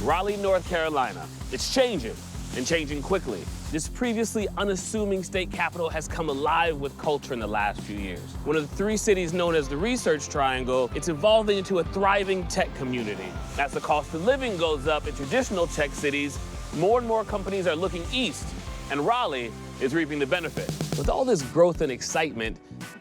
Raleigh, North Carolina. It's changing, and changing quickly. This previously unassuming state capital has come alive with culture in the last few years. One of the 3 cities known as the Research Triangle, it's evolving into a thriving tech community. As the cost of living goes up in traditional tech cities, more and more companies are looking east, and Raleigh is reaping the benefit. With all this growth and excitement,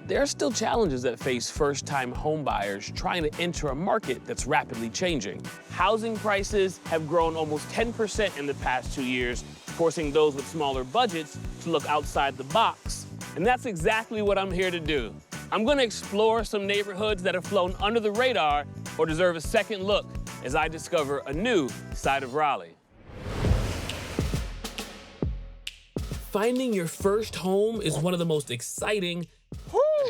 there are still challenges that face first-time homebuyers trying to enter a market that's rapidly changing. Housing prices have grown almost 10% in the past 2 years, forcing those with smaller budgets to look outside the box. And that's exactly what I'm here to do. I'm gonna explore some neighborhoods that have flown under the radar or deserve a second look as I discover a new side of Raleigh. Finding your first home is one of the most exciting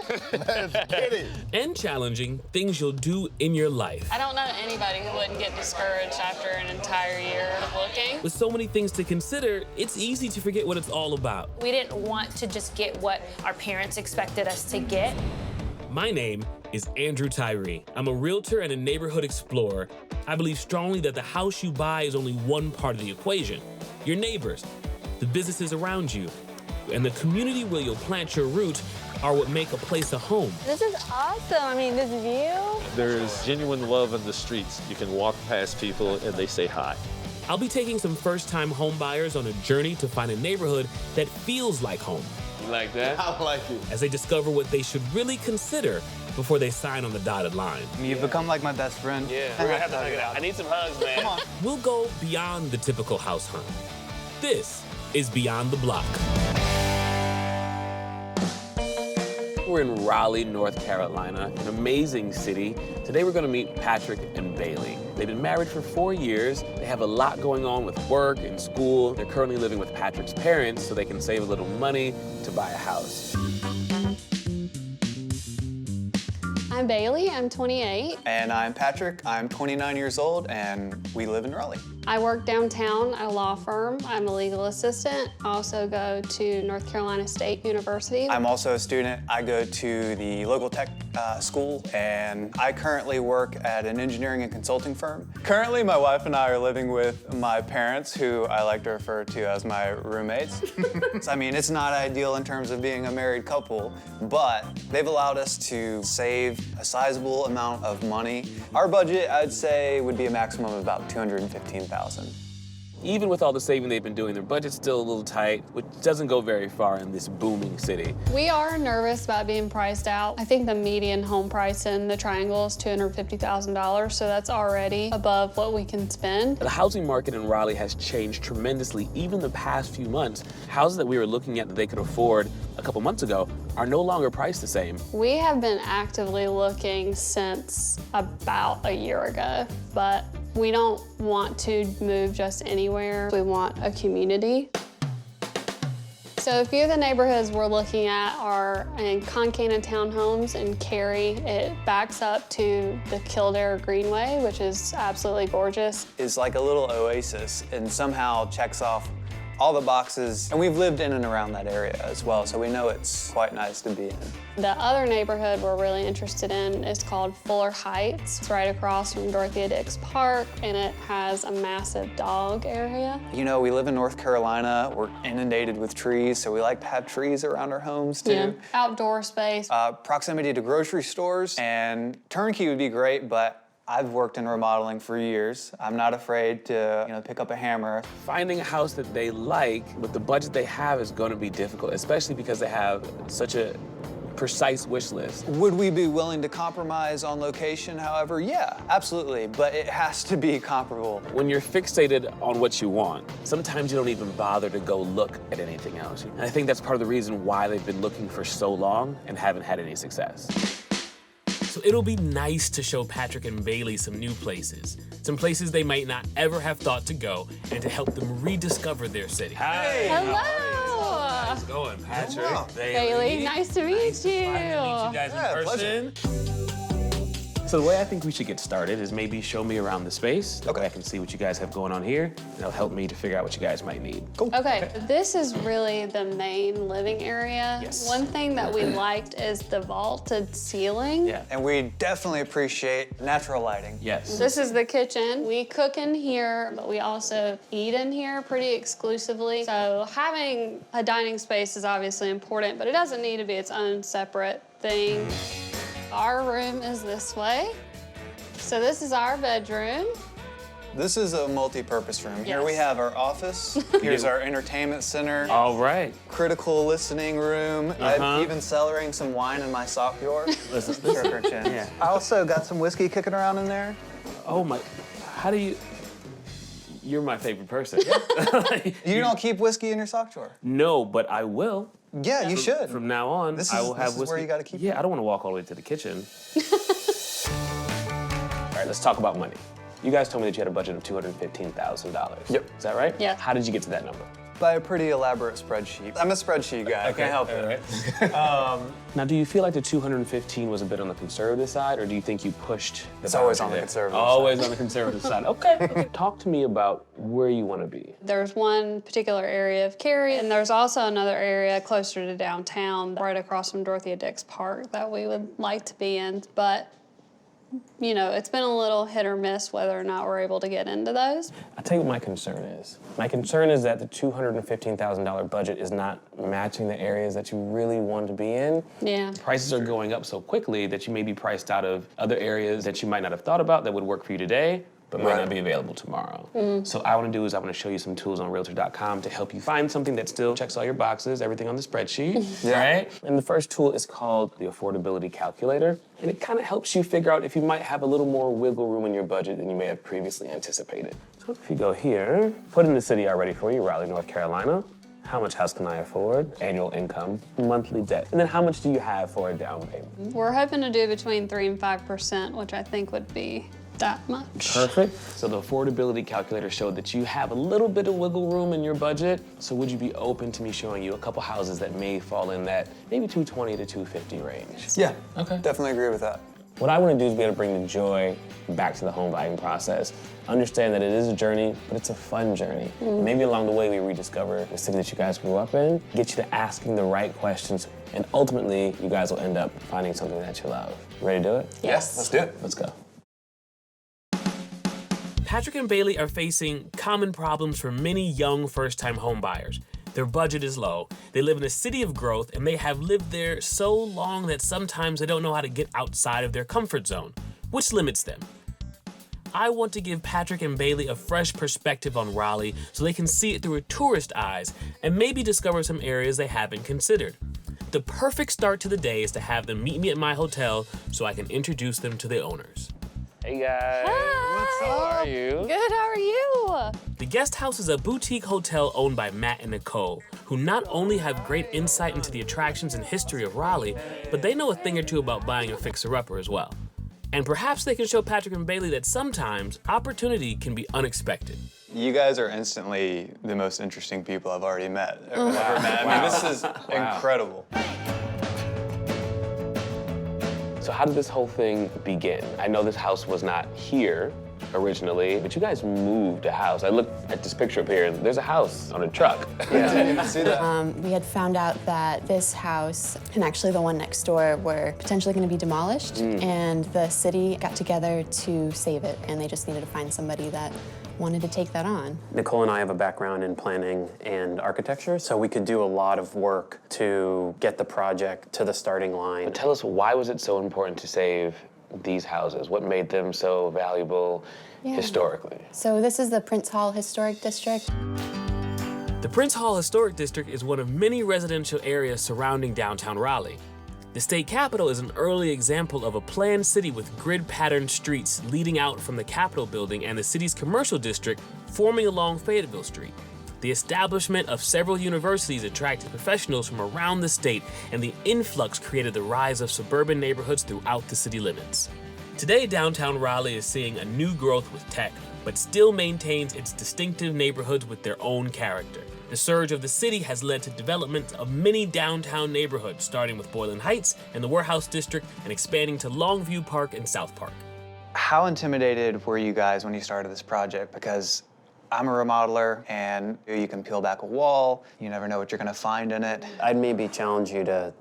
Let's get it. and challenging things you'll do in your life. I don't know anybody who wouldn't get discouraged after an entire year of looking. With so many things to consider, it's easy to forget what it's all about. We didn't want to just get what our parents expected us to get. My name is Andrew Tyree. I'm a realtor and a neighborhood explorer. I believe strongly that the house you buy is only one part of the equation. Your neighbors, the businesses around you, and the community where you'll plant your roots are what make a place a home. This is awesome. I mean, this view. There's genuine love in the streets. You can walk past people and they say hi. I'll be taking some first-time home buyers on a journey to find a neighborhood that feels like home. You like that? I like it. As they discover what they should really consider before they sign on the dotted line. You've become like my best friend. Yeah, we're gonna have to hug it out. I need some hugs, man. Come on. We'll go beyond the typical house hunt. This is Beyond the Block. We're in Raleigh, North Carolina, an amazing city. Today we're gonna meet Patrick and Bailey. They've been married for 4 years. They have a lot going on with work and school. They're currently living with Patrick's parents so they can save a little money to buy a house. I'm Bailey, I'm 28. And I'm Patrick. I'm 29 years old, and we live in Raleigh. I work downtown at a law firm. I'm a legal assistant. I also go to North Carolina State University. I'm also a student. I go to the local tech school, and I currently work at an engineering and consulting firm. Currently, my wife and I are living with my parents, who I like to refer to as my roommates. I mean, it's not ideal in terms of being a married couple, but they've allowed us to save a sizable amount of money. Our budget, I'd say, would be a maximum of about $215,000. Even with all the saving they've been doing, their budget's still a little tight, which doesn't go very far in this booming city. We are nervous about being priced out. I think the median home price in the Triangle is $250,000, so that's already above what we can spend. The housing market in Raleigh has changed tremendously, even the past few months. Houses that we were looking at that they could afford a couple months ago are no longer priced the same. We have been actively looking since about a year ago, but we don't want to move just anywhere. We want a community. So a few of the neighborhoods we're looking at are in Concana Townhomes in Cary. It backs up to the Kildare Greenway, which is absolutely gorgeous. It's like a little oasis, and somehow checks off all the boxes, and we've lived in and around that area as well, so we know it's quite nice to be in. The other neighborhood we're really interested in is called Fuller Heights. It's right across from Dorothea Dix Park, and it has a massive dog area. You know, we live in North Carolina. We're inundated with trees, so we like to have trees around our homes too. Yeah, outdoor space. Proximity to grocery stores, and turnkey would be great, but I've worked in remodeling for years. I'm not afraid to, pick up a hammer. Finding a house that they like with the budget they have is going to be difficult, especially because they have such a precise wish list. Would we be willing to compromise on location, however? Yeah, absolutely, but it has to be comparable. When you're fixated on what you want, sometimes you don't even bother to go look at anything else. And I think that's part of the reason why they've been looking for so long and haven't had any success. So it'll be nice to show Patrick and Bailey some new places, some places they might not ever have thought to go, and to help them rediscover their city. Hey. Hello. How's it going, Patrick? Hello. Bailey, nice to meet you. Finally meet you guys in person. So the way I think we should get started is maybe show me around the space. That way I can see what you guys have going on here, and it'll help me to figure out what you guys might need. Cool. Okay, this is really the main living area. Yes. One thing that we liked is the vaulted ceiling. Yeah. And we definitely appreciate natural lighting. Yes. This is the kitchen. We cook in here, but we also eat in here pretty exclusively. So having a dining space is obviously important, but it doesn't need to be its own separate thing. Our room is this way. So this is our bedroom. This is a multi-purpose room. Here we Yes. have our office. Here's our entertainment center. All right. Critical listening room. I'm even cellaring some wine in my sock drawer. Sugar chin. Yeah. I also got some whiskey kicking around in there. Oh my, how do you, you're my favorite person. You don't keep whiskey in your sock drawer? No, but I will. Yeah, you should. From now on, I will have this is whiskey. where you gotta keep Yeah, I don't want to walk all the way to the kitchen. All right, let's talk about money. You guys told me that you had a budget of $215,000. Yep. Is that right? Yeah. How did you get to that number? By a pretty elaborate spreadsheet. I'm a spreadsheet guy. I can't help it. Now, do you feel like the 215 was a bit on the conservative side, or do you think you pushed the It's always boundary on the there? conservative Always side. on the conservative side. Okay. Talk to me about where you want to be. There's one particular area of Cary, and there's also another area closer to downtown, right across from Dorothea Dix Park, that we would like to be in. But, you know, it's been a little hit or miss whether or not we're able to get into those. I'll tell you what my concern is. My concern is that the $215,000 budget is not matching the areas that you really want to be in. Yeah. Prices are going up so quickly that you may be priced out of other areas that you might not have thought about that would work for you today, but might not be available tomorrow. So I want to do is I want to show you some tools on Realtor.com to help you find something that still checks all your boxes, everything on the spreadsheet, right? And the first tool is called the Affordability Calculator, and it kind of helps you figure out if you might have a little more wiggle room in your budget than you may have previously anticipated. So if you go here, put in the city already for you, Raleigh, North Carolina. How much house can I afford? Annual income, monthly debt, and then how much do you have for a down payment? We're hoping to do between 3 and 5%, which I think would be that much. Perfect. So the affordability calculator showed that you have a little bit of wiggle room in your budget. So would you be open to me showing you a couple houses that may fall in that maybe 220 to 250 range? Yeah. Okay. Definitely agree with that. What I want to do is be able to bring the joy back to the home buying process. Understand that it is a journey, but it's a fun journey. Maybe along the way we rediscover the city that you guys grew up in, get you to asking the right questions, and ultimately you guys will end up finding something that you love. Ready to do it? Yes, let's do it. Let's go. Patrick and Bailey are facing common problems for many young first-time homebuyers. Their budget is low, they live in a city of growth, and they have lived there so long that sometimes they don't know how to get outside of their comfort zone, which limits them. I want to give Patrick and Bailey a fresh perspective on Raleigh so they can see it through a tourist eyes and maybe discover some areas they haven't considered. The perfect start to the day is to have them meet me at my hotel so I can introduce them to the owners. Hey guys. Hi. How are you? Good, how are you? The guest house is a boutique hotel owned by Matt and Nicole, who not only have great insight into the attractions and history of Raleigh, but they know a thing or two about buying a fixer-upper as well. And perhaps they can show Patrick and Bailey that sometimes opportunity can be unexpected. You guys are instantly the most interesting people I've already met. Ever met. I mean, this is incredible. So how did this whole thing begin? I know this house was not here originally, but you guys moved a house. I looked at this picture up here, and there's a house on a truck. Yeah, see that? We had found out that this house and actually the one next door were potentially going to be demolished, and the city got together to save it, and they just needed to find somebody that wanted to take that on. Nicole and I have a background in planning and architecture, so we could do a lot of work to get the project to the starting line. But tell us, why was it so important to save these houses? What made them so valuable historically? So this is the Prince Hall Historic District. The Prince Hall Historic District is one of many residential areas surrounding downtown Raleigh. The state capitol is an early example of a planned city with grid-patterned streets leading out from the Capitol building and the city's commercial district forming along Fayetteville Street. The establishment of several universities attracted professionals from around the state, and the influx created the rise of suburban neighborhoods throughout the city limits. Today, downtown Raleigh is seeing a new growth with tech, but still maintains its distinctive neighborhoods with their own character. The surge of the city has led to development of many downtown neighborhoods, starting with Boylan Heights and the Warehouse District and expanding to Longview Park and South Park. How intimidated were you guys when you started this project? Because I'm a remodeler, and you can peel back a wall. You never know what you're gonna find in it. I'd maybe challenge you to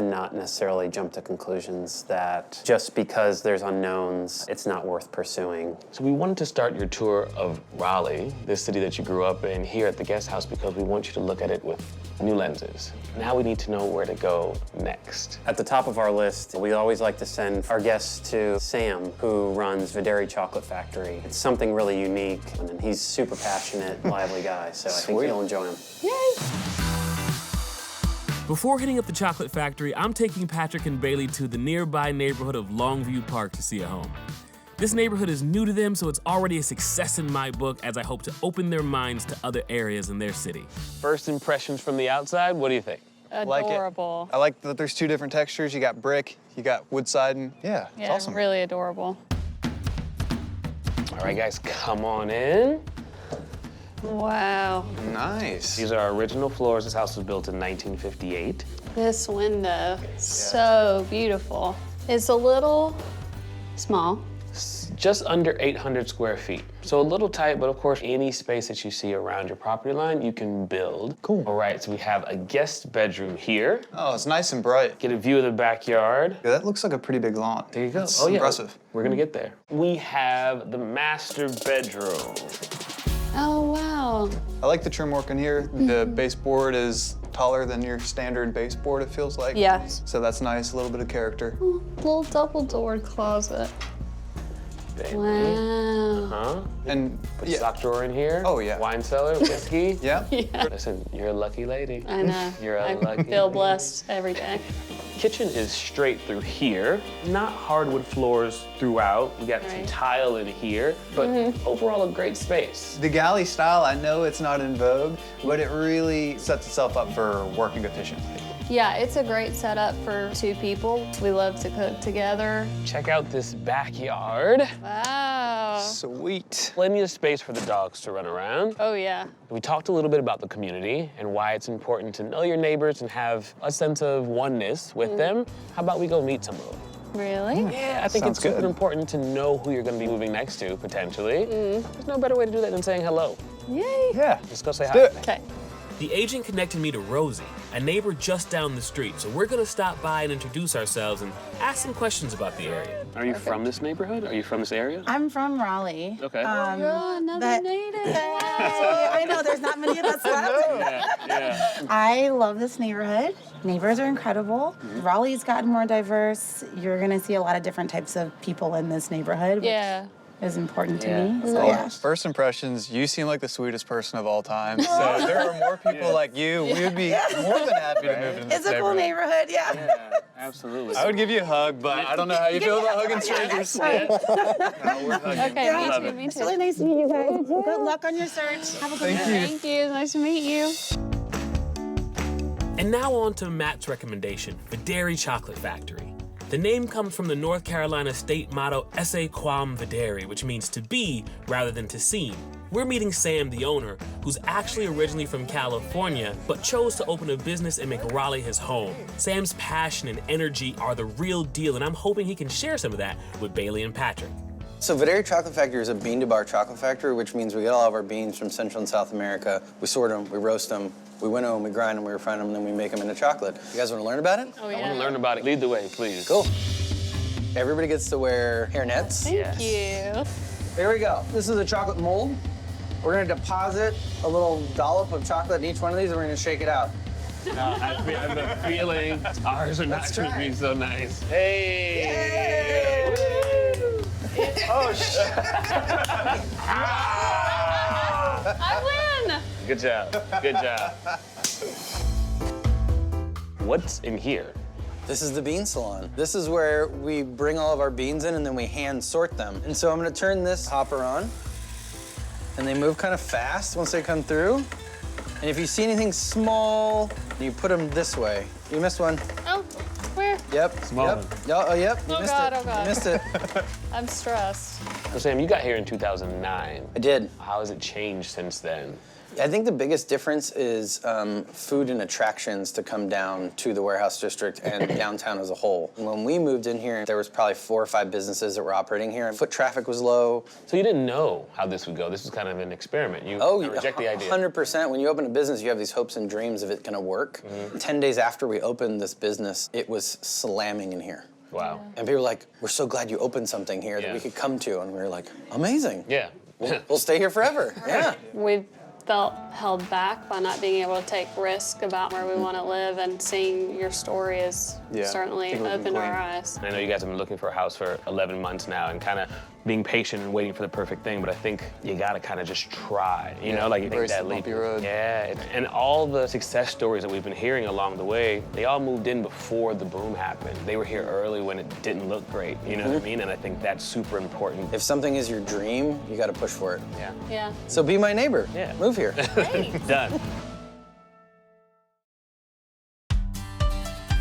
not necessarily jump to conclusions that just because there's unknowns, it's not worth pursuing. So we wanted to start your tour of Raleigh, this city that you grew up in, here at the guest house because we want you to look at it with new lenses. Now we need to know where to go next. At the top of our list, we always like to send our guests to Sam, who runs Videri Chocolate Factory. It's something really unique, and he's super passionate, lively guy, so I think you'll enjoy him. Before hitting up the chocolate factory, I'm taking Patrick and Bailey to the nearby neighborhood of Longview Park to see a home. This neighborhood is new to them, so it's already a success in my book as I hope to open their minds to other areas in their city. First impressions from the outside, what do you think? Adorable. I like that there's two different textures. You got brick, you got wood siding. Yeah, it's awesome. Really adorable. All right, guys, come on in. Wow. Nice. These are our original floors. This house was built in 1958. This window, so beautiful. It's a little small. Just under 800 square feet. So a little tight, but of course, any space that you see around your property line, you can build. Cool. All right, so we have a guest bedroom here. Oh, it's nice and bright. Get a view of the backyard. Yeah, that looks like a pretty big lawn. There you go. That's oh, yeah. impressive. We're gonna get there. We have the master bedroom. Oh, wow. I like the trim work in here. The baseboard is taller than your standard baseboard, it feels like. Yes. So that's nice, a little bit of character. Little double-doored closet. Baby. Wow. Huh? And Put a sock drawer in here. Oh, yeah. Wine cellar, whiskey. yeah. Listen, you're a lucky lady. I know. You're a I lucky feel lady. blessed every day. Kitchen is straight through here. Not hardwood floors throughout. We got some Right. tile in here, but overall a great space. The galley style, I know it's not in vogue, but it really sets itself up for working efficiently. Yeah, it's a great setup for two people. We love to cook together. Check out this backyard. Wow. Sweet. Plenty of space for the dogs to run around. Oh, yeah. We talked a little bit about the community and why it's important to know your neighbors and have a sense of oneness with them. How about we go meet some of them? Really? Yeah, I think Sounds it's super good. important to know who you're going to be moving next to, potentially. There's no better way to do that than saying hello. Yay. Yeah. Just go say hi. do it. Okay. The agent connected me to Rosie, a neighbor just down the street, so we're gonna stop by and introduce ourselves and ask some questions about the area. Are you from this neighborhood? Are you from this area? I'm from Raleigh. Okay. Oh, another native. I know, there's not many of us left. yeah. I love this neighborhood. Neighbors are incredible. Raleigh's gotten more diverse. You're gonna see a lot of different types of people in this neighborhood, which Yeah. is important to me. So Well, yeah. first impressions, you seem like the sweetest person of all time. So if there were more people like you, we would be more than happy to move into this It's a cool neighborhood, yeah. Yeah, absolutely. I would give you a hug, but I don't know how you feel about hugging strangers. Okay, Love me it. too, me It's too. really nice to meet you guys. Good luck on your search. Have a good night. Thank you. Nice to meet you. And now on to Matt's recommendation, Videri Chocolate Factory. The name comes from the North Carolina state motto, Esse quam videri, which means to be rather than to seem. We're meeting Sam, the owner, who's actually originally from California, but chose to open a business and make Raleigh his home. Sam's passion and energy are the real deal, and I'm hoping he can share some of that with Bailey and Patrick. So Videri Chocolate Factory is a bean-to-bar chocolate factory, which means we get all of our beans from Central and South America. We sort them, we roast them, we winnow them, we grind them, we refine them, and then we make them into chocolate. You guys want to learn about it? Oh, I yeah. want to learn about it. Lead the way, please. Cool. Everybody gets to wear hairnets. Thank you. Here we go. This is a chocolate mold. We're going to deposit a little dollop of chocolate in each one of these, and we're going to shake it out. I have a feeling ours are not going to be so nice. Hey! Oh, shit. I win. Good job. Good job. What's in here? This is the bean salon. This is where we bring all of our beans in and then we hand sort them. And so I'm gonna turn this hopper on, and they move kind of fast once they come through. And if you see anything small, you put them this way. You missed one. Oh, where? Yep. Small yep. one. Oh, yep. You Oh, missed God, it. oh, God. You missed it. I'm stressed. So Sam, you got here in 2009. I did. How has it changed since then? I think the biggest difference is food and attractions to come down to the warehouse district and downtown as a whole. When we moved in here, there was probably 4 or 5 businesses that were operating here, and foot traffic was low. So you didn't know how this would go. This was kind of an experiment. You reject the idea. 100%. When you open a business, you have these hopes and dreams of it gonna work. 10 days after we opened this business, it was slamming in here. Wow. And people were like, we're so glad you opened something here that we could come to. And we were like, amazing. Yeah. We'll stay here forever. Yeah. We felt held back by not being able to take risk about where we want to live, and seeing your story has certainly opened our eyes. I know you guys have been looking for a house for 11 months now and kind of being patient and waiting for the perfect thing, but I think you gotta kind of just try, you know, like you take that leap. Yeah, and all the success stories that we've been hearing along the way, they all moved in before the boom happened. They were here early when it didn't look great, you know what I mean? And I think that's super important. If something is your dream, you gotta push for it. Yeah. Yeah. So be my neighbor. Yeah. Move here. Done.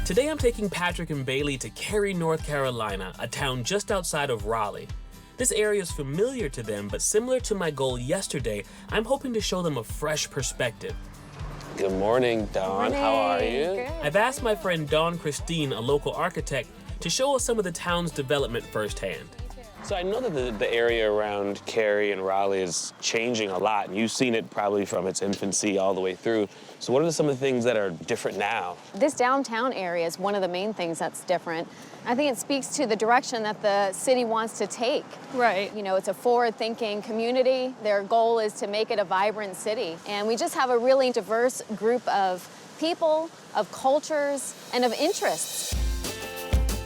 Today I'm taking Patrick and Bailey to Cary, North Carolina, a town just outside of Raleigh. This area is familiar to them, but similar to my goal yesterday, I'm hoping to show them a fresh perspective. Good morning, Dawn. How are you? Good. I've asked my friend Dawn Christine, a local architect, to show us some of the town's development firsthand. So I know that the area around Cary and Raleigh is changing a lot, and you've seen it probably from its infancy all the way through. So what are some of the things that are different now? This downtown area is one of the main things that's different. I think it speaks to the direction that the city wants to take. Right. You know, it's a forward-thinking community. Their goal is to make it a vibrant city. And we just have a really diverse group of people, of cultures, and of interests.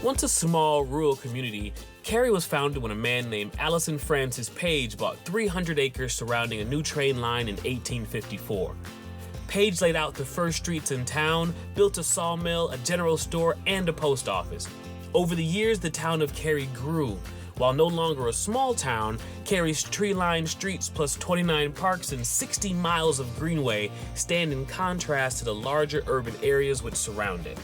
Once a small rural community, Cary was founded when a man named Allison Francis Page bought 300 acres surrounding a new train line in 1854. Page laid out the first streets in town, built a sawmill, a general store, and a post office. Over the years, the town of Cary grew. While no longer a small town, Cary's tree-lined streets plus 29 parks and 60 miles of greenway stand in contrast to the larger urban areas which surround it.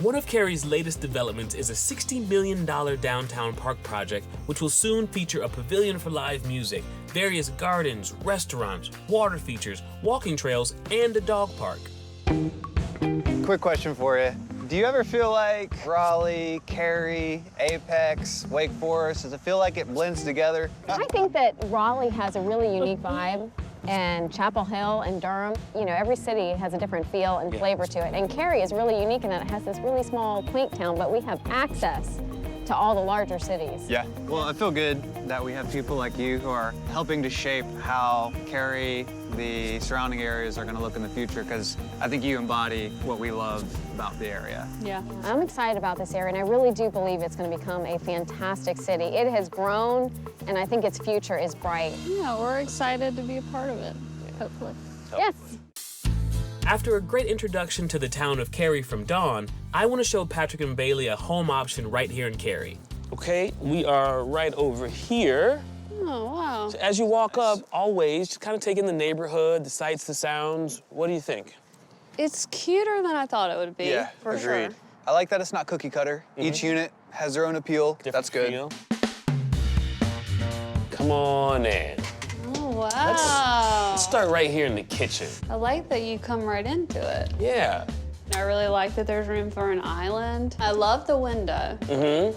One of Cary's latest developments is a $60 million downtown park project, which will soon feature a pavilion for live music, various gardens, restaurants, water features, walking trails, and a dog park. Quick question for you. Do you ever feel like Raleigh, Cary, Apex, Wake Forest, does it feel like it blends together? I think that Raleigh has a really unique vibe, and Chapel Hill and Durham, you know, every city has a different feel and flavor to it. And Cary is really unique in that it has this really small, quaint town, but we have access to all the larger cities. Yeah. Well, I feel good that we have people like you who are helping to shape how Cary, the surrounding areas are going to look in the future, because I think you embody what we love about the area. Yeah. I'm excited about this area, and I really do believe it's going to become a fantastic city. It has grown, and I think its future is bright. Yeah, we're excited to be a part of it, hopefully. Yes. After a great introduction to the town of Cary from Dawn, I want to show Patrick and Bailey a home option right here in Cary. Okay, we are right over here. Oh, wow. So as you walk up, always just kind of take in the neighborhood, the sights, the sounds. What do you think? It's cuter than I thought it would be. Yeah, for agreed. Sure. I like that it's not cookie cutter. Each unit has their own appeal. That's good. Feel. Come on in. Oh, wow. Let's start right here in the kitchen. I like that you come right into it. Yeah. I really like that there's room for an island. I love the window,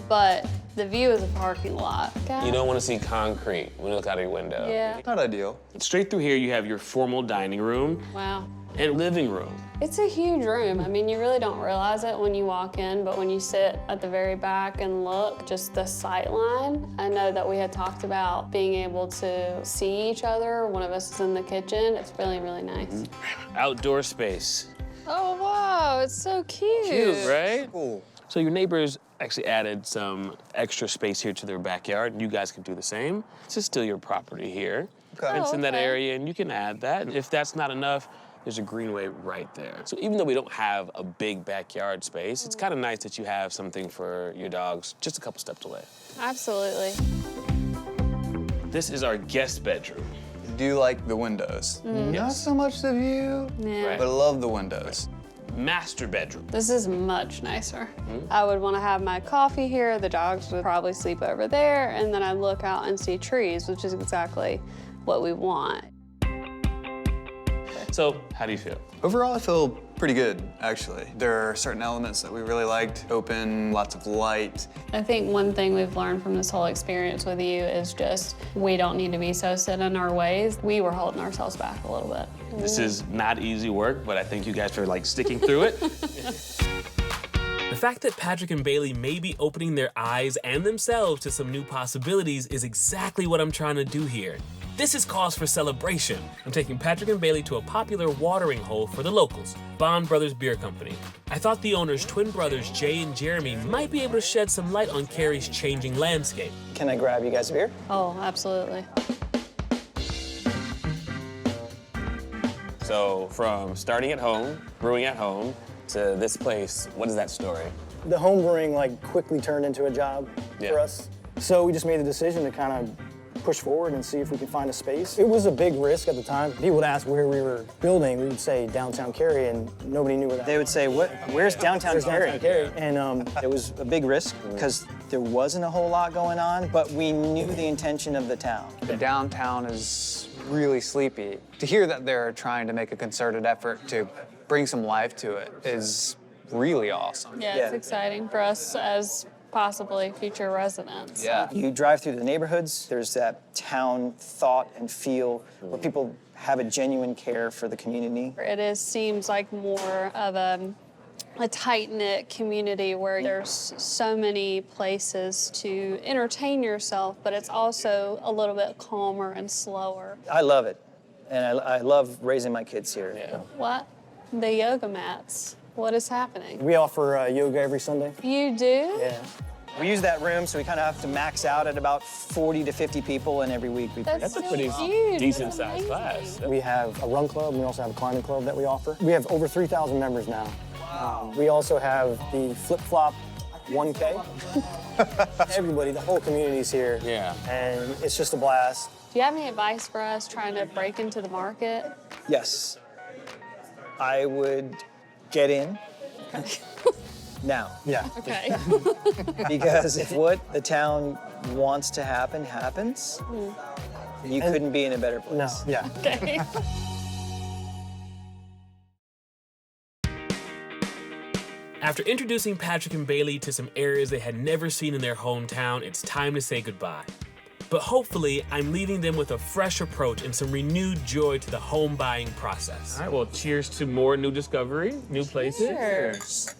but the view is a parking lot. You don't want to see concrete when you look out of your window. Yeah. Not ideal. Straight through here, you have your formal dining room Wow. and living room. It's a huge room. I mean, you really don't realize it when you walk in, but when you sit at the very back and look, just the sight line. I know that we had talked about being able to see each other. One of us is in the kitchen. It's really, really nice. Outdoor space. Oh, wow, it's so cute. Cute, right? Cool. So your neighbors actually added some extra space here to their backyard. You guys can do the same. This is still your property here. Okay. It's in that area, and you can add that. If that's not enough, there's a greenway right there. So even though we don't have a big backyard space, it's kind of nice that you have something for your dogs just a couple steps away. Absolutely. This is our guest bedroom. Do you like the windows? Not so much the view, Yeah. but I love the windows. Master bedroom. This is much nicer. I would want to have my coffee here. The dogs would probably sleep over there, and then I'd look out and see trees, which is exactly what we want. So how do you feel? Overall, I feel pretty good, actually. There are certain elements that we really liked. Open, lots of light. I think one thing we've learned from this whole experience with you is just we don't need to be so set in our ways. We were holding ourselves back a little bit. This is not easy work, but I thank you guys for like sticking through it. The fact that Patrick and Bailey may be opening their eyes and themselves to some new possibilities is exactly what I'm trying to do here. This is cause for celebration. I'm taking Patrick and Bailey to a popular watering hole for the locals, Bond Brothers Beer Company. I thought the owners, twin brothers Jay and Jeremy, might be able to shed some light on Cary's changing landscape. Can I grab you guys a beer? Oh, absolutely. So from starting at home, brewing at home, to this place, what is that story? The home brewing like quickly turned into a job for us. So we just made the decision to kind of push forward and see if we could find a space. It was a big risk at the time. People would ask where we were building. We would say downtown Cary, and nobody knew where that was. They would say, where's downtown Cary? And it was a big risk because there wasn't a whole lot going on, but we knew the intention of the town. The downtown is really sleepy. To hear that they're trying to make a concerted effort to bring some life to it is really awesome. Yeah, it's exciting for us as possibly future residents. Yeah. You drive through the neighborhoods, there's that town thought and feel where people have a genuine care for the community. Seems like more of a tight-knit community where there's so many places to entertain yourself, but it's also a little bit calmer and slower. I love it, and I love raising my kids here. Yeah. What? The yoga mats. What is happening? we offer yoga every Sunday. You do? Yeah. We use that room, so we kind of have to max out at about 40 to 50 people, and every week we That's a pretty huge. decent-sized That's class. We have a run club, and we also have a climbing club that we offer. We have over 3,000 members now. We also have the flip-flop 1K. Everybody, the whole community's here. Yeah. And it's just a blast. Do you have any advice for us trying to break into the market? Yes. I would get in now. Yeah. Okay. Because if what the town wants to happen happens, you couldn't be in a better place. No, yeah. Okay. After introducing Patrick and Bailey to some areas they had never seen in their hometown, it's time to say goodbye. But hopefully, I'm leaving them with a fresh approach and some renewed joy to the home buying process. All right, well, cheers to more new discovery, new places. Cheers.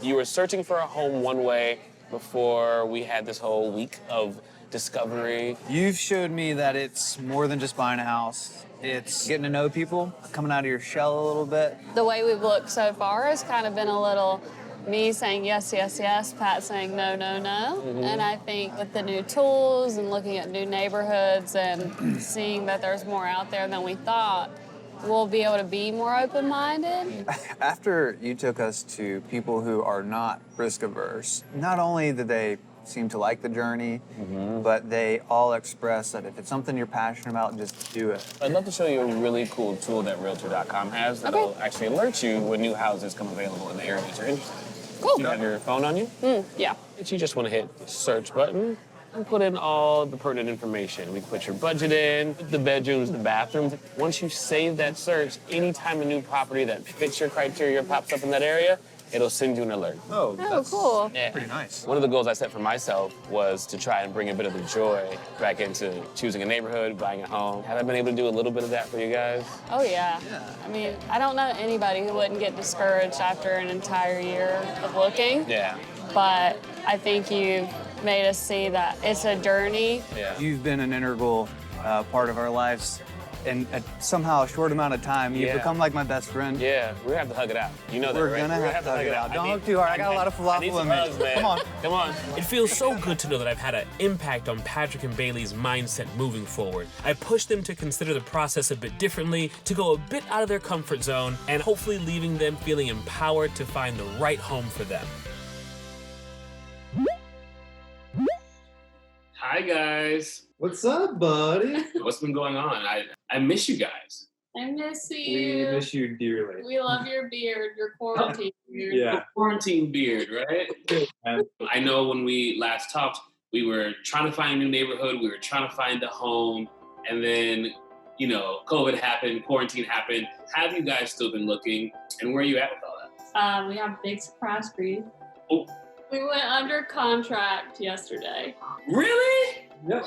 You were searching for a home one way before we had this whole week of discovery. You've showed me that it's more than just buying a house. It's getting to know people, coming out of your shell a little bit. The way we've looked so far has kind of been a little me saying yes, yes, yes, Pat saying no, no, no. And I think with the new tools and looking at new neighborhoods and seeing that there's more out there than we thought, we'll be able to be more open-minded. After you took us to people who are not risk averse, not only did they seem to like the journey, but they all express that if it's something you're passionate about, just do it. I'd love to show you a really cool tool that Realtor.com has that'll actually alert you when new houses come available in the area that you're interested in. Cool. You have your phone on you? Yeah. You just want to hit the search button and put in all the pertinent information. We put your budget in, the bedrooms, the bathrooms. Once you save that search, anytime a new property that fits your criteria pops up in that area, it'll send you an alert. Oh, cool. Yeah. Pretty nice. One of the goals I set for myself was to try and bring a bit of the joy back into choosing a neighborhood, buying a home. Have I been able to do a little bit of that for you guys? Oh, yeah. I mean, I don't know anybody who wouldn't get discouraged after an entire year of looking. Yeah. But I think you've made us see that it's a journey. Yeah. You've been an integral part of our lives. In somehow a short amount of time, you've become like my best friend. Yeah, we're gonna have to hug it out. You know that, We're right? gonna have to hug it out. Don't look too hard. I got a lot of I need falafel some in me. hugs, man. Come on. Come on. It feels so good to know that I've had an impact on Patrick and Bailey's mindset moving forward. I pushed them to consider the process a bit differently, to go a bit out of their comfort zone, and hopefully leaving them feeling empowered to find the right home for them. Hi, guys. What's up, buddy? What's been going on? I miss you guys. I miss We you. miss you dearly. We love your beard, your quarantine beard. Yeah. The quarantine beard, right? I know when we last talked, we were trying to find a new neighborhood, we were trying to find a home, and then you know, COVID happened, quarantine happened. Have you guys still been looking, and where are you at with all that? We have a big surprise for you. Oh. We went under contract yesterday. Really? Yep.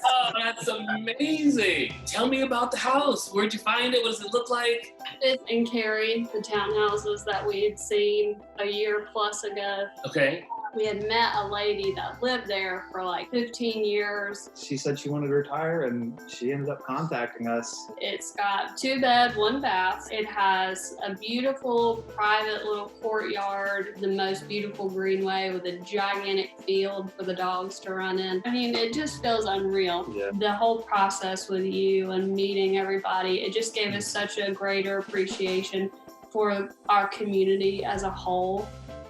Oh, that's amazing. Tell me about the house. Where'd you find it? What does it look like? It's in Cary, the townhouses that we had seen a year plus ago. Okay. We had met a lady that lived there for like 15 years. She said she wanted to retire, and she ended up contacting us. It's got 2 bed, 1 bath. It has a beautiful private little courtyard, the most beautiful greenway with a gigantic field for the dogs to run in. I mean, it just feels unreal. Yeah. The whole process with you and meeting everybody, it just gave us such a greater appreciation for our community as a whole,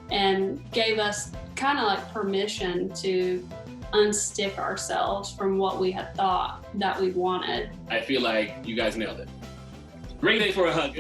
and gave us kind of like permission to unstick ourselves from what we had thought that we wanted. I feel like you guys nailed it. Great day for a hug.